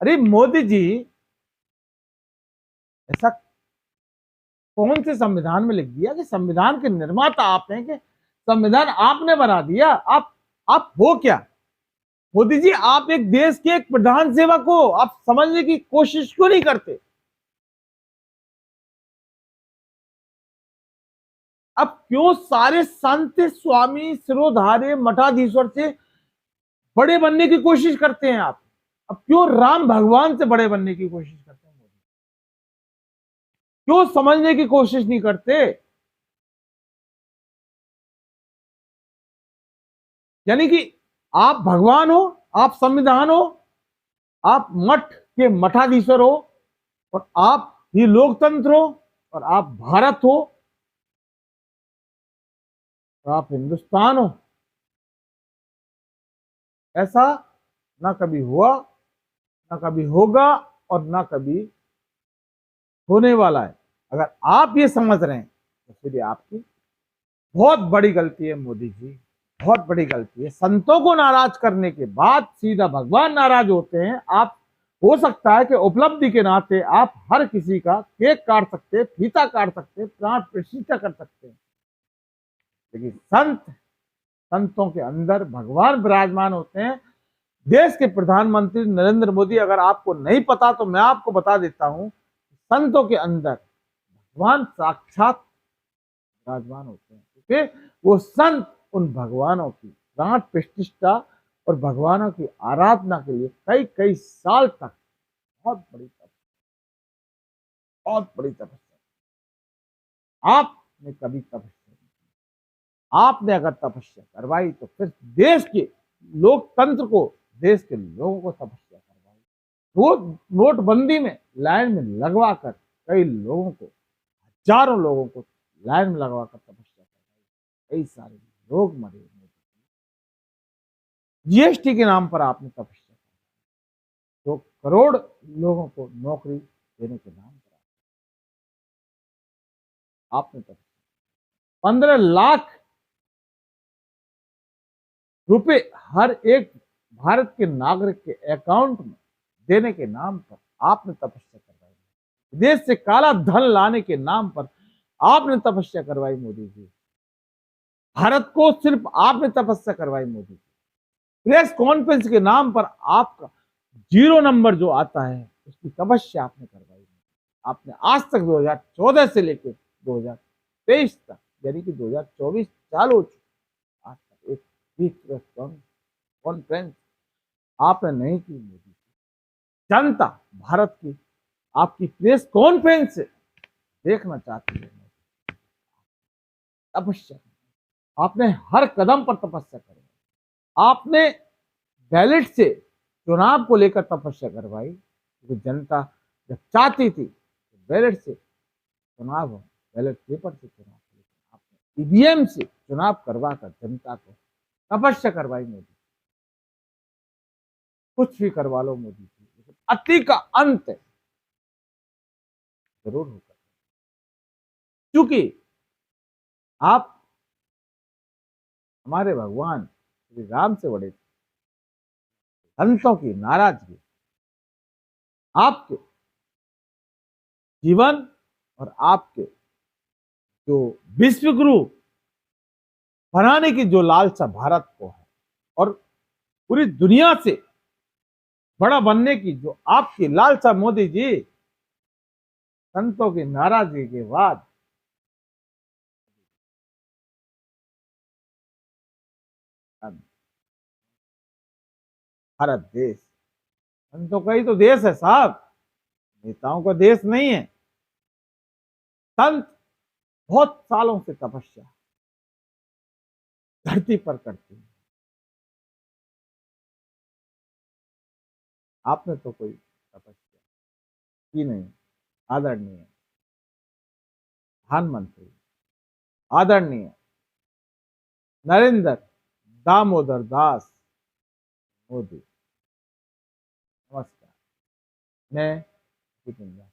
अरे मोदी जी, ऐसा कौन से संविधान में लिख दिया कि संविधान के निर्माता आप हैं, कि संविधान आपने बना दिया? आप हो क्या? मोदी जी, आप एक देश के एक प्रधान सेवक हो, आप समझने की कोशिश क्यों नहीं करते? अब क्यों सारे संत स्वामी सिरोधार्य मठाधीश्वर से बड़े बनने की कोशिश करते हैं आप? अब क्यों राम भगवान से बड़े बनने की कोशिश करते हैं मोदी? क्यों समझने की कोशिश नहीं करते? यानी कि आप भगवान हो, आप संविधान हो, आप मठ के मठाधीश्वर हो, और आप ही लोकतंत्र हो, और आप भारत हो, और आप हिंदुस्तान हो। ऐसा ना कभी हुआ, ना कभी होगा, और ना कभी होने वाला है। अगर आप ये समझ रहे हैं तो फिर ये आपकी बहुत बड़ी गलती है मोदी जी, बहुत बड़ी गलती है। संतों को नाराज करने के बाद सीधा भगवान नाराज होते हैं आप। हो सकता है कि उपलब्धि के नाते आप हर किसी का केक काट सकते हैं, फीता काट सकते हैं, प्राण प्रतिष्ठा कर सकते हैं, लेकिन संतों के अंदर भगवान विराजमान होते हैं। देश के प्रधानमंत्री नरेंद्र मोदी, अगर आपको नहीं पता तो मैं आपको बता देता हूं, संतों के अंदर भगवान साक्षात विराजमान होते हैं, क्योंकि वो संत उन भगवानों की प्राण प्रतिष्ठा और भगवानों की आराधना के लिए कई कई साल तक बहुत बड़ी तपस्या। आपने कभी तपस्या नहीं की। आपने अगर तपस्या करवाई तो फिर देश के लोकतंत्र को, देश के लोगों को तपस्या करवाई। वो नोटबंदी में लाइन में लगवा कर कई लोगों को, हजारों लोगों को लाइन में लगवा कर तपस्या करवाई। कई सारे लोग मरे। जीएसटी के नाम पर आपने तपस्या की, तो करोड़ लोगों को नौकरी देने के नाम पर आपने तपस्या। 15 लाख रुपए हर एक भारत के नागरिक के अकाउंट में देने के नाम पर आपने तपस्या करवाई। विदेश से काला धन लाने के नाम पर आपने तपस्या करवाई मोदी जी। भारत को सिर्फ आपने तपस्या करवाई मोदी जी। प्रेस कॉन्फ्रेंस के नाम पर आपका 0 नंबर जो आता है, उसकी तपस्या आपने करवाई। आपने आज तक 2014 से लेकर 2023 तक, यानी कि 2024 चालू हो चुका, आज तक एक भी प्रेस कॉन्फ्रेंस आपने नहीं की मोदी। जनता भारत की आपकी प्रेस कॉन्फ्रेंस देखना चाहती है। तपस्या आपने हर कदम पर तपस्या करी। आपने बैलेट से चुनाव को लेकर तपस्या करवाई, क्योंकि जनता जब चाहती थी बैलेट से चुनाव हो, बैलेट पेपर से चुनाव, आपने ईवीएम से चुनाव करवा कर जनता को तपस्या करवाई मोदी। कुछ भी करवा लो मोदी जी, लेकिन अति का अंत जरूर होगा। क्योंकि आप हमारे भगवान श्री राम से बड़े थे। संतों की नाराजगी आपके जीवन और आपके जो विश्व गुरु बनाने की जो लालसा भारत को है, और पूरी दुनिया से बड़ा बनने की जो आपकी लालसा मोदी जी, संतों की नाराजगी के बाद भारत देश संतों का ही तो देश है साहब, नेताओं का देश नहीं है। संत बहुत सालों से तपस्या धरती पर करते हैं। आपने तो कोई तपस्या की नहीं। आदरणीय प्रधानमंत्री, आदरणीय नरेंद्र दामोदर दास मोदी, नमस्कार। मैं जितेंद्र।